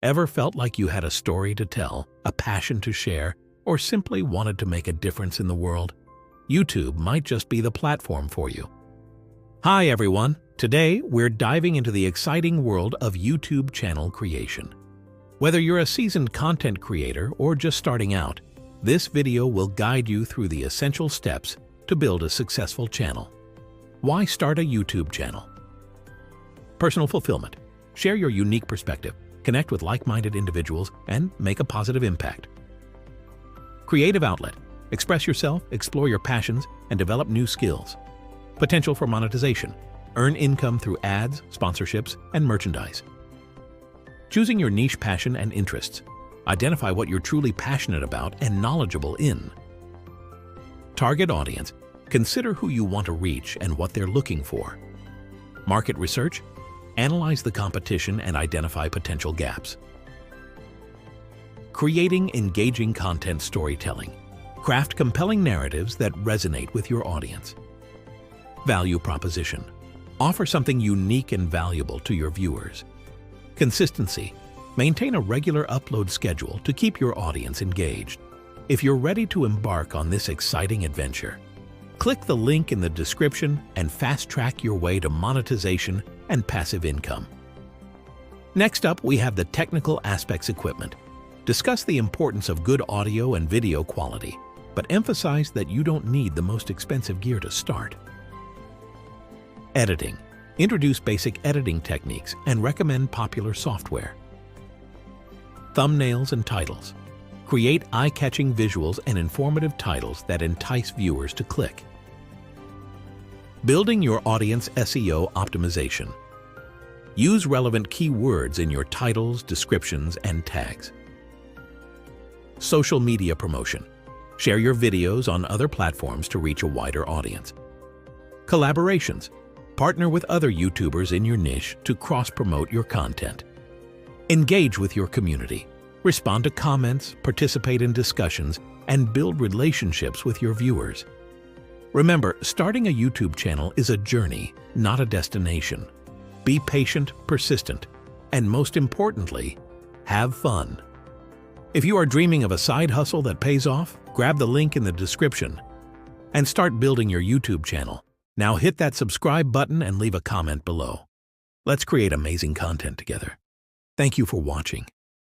Ever felt like you had a story to tell, a passion to share, or simply wanted to make a difference in the world? YouTube might just be the platform for you. Hi everyone! Today we're diving into the exciting world of YouTube channel creation. Whether you're a seasoned content creator or just starting out, this video will guide you through the essential steps to build a successful channel. Why start a YouTube channel? Personal fulfillment. Share your unique perspective, connect with like-minded individuals, and make a positive impact. Creative outlet. Express yourself, explore your passions, and develop new skills. Potential for monetization. Earn income through ads, sponsorships, and merchandise. Choosing your niche passion and interests. Identify what you're truly passionate about and knowledgeable in. Target audience. Consider who you want to reach and what they're looking for. Market research. Analyze the competition and identify potential gaps. Creating engaging content storytelling. Craft compelling narratives that resonate with your audience. Value proposition. Offer something unique and valuable to your viewers. Consistency. Maintain a regular upload schedule to keep your audience engaged. If you're ready to embark on this exciting adventure, click the link in the description and fast-track your way to monetization and passive income. Next up, we have the technical aspects equipment. Discuss the importance of good audio and video quality, but emphasize that you don't need the most expensive gear to start. Editing. Introduce basic editing techniques and recommend popular software. Thumbnails and titles. Create eye-catching visuals and informative titles that entice viewers to click. Building your audience SEO optimization. Use relevant keywords in your titles, descriptions, and tags. Social media promotion. Share your videos on other platforms to reach a wider audience. Collaborations. Partner with other YouTubers in your niche to cross-promote your content. Engage with your community. Respond to comments, participate in discussions, and build relationships with your viewers. Remember, starting a YouTube channel is a journey, not a destination. Be patient, persistent, and most importantly, have fun. If you are dreaming of a side hustle that pays off, grab the link in the description and start building your YouTube channel. Now hit that subscribe button and leave a comment below. Let's create amazing content together. Thank you for watching.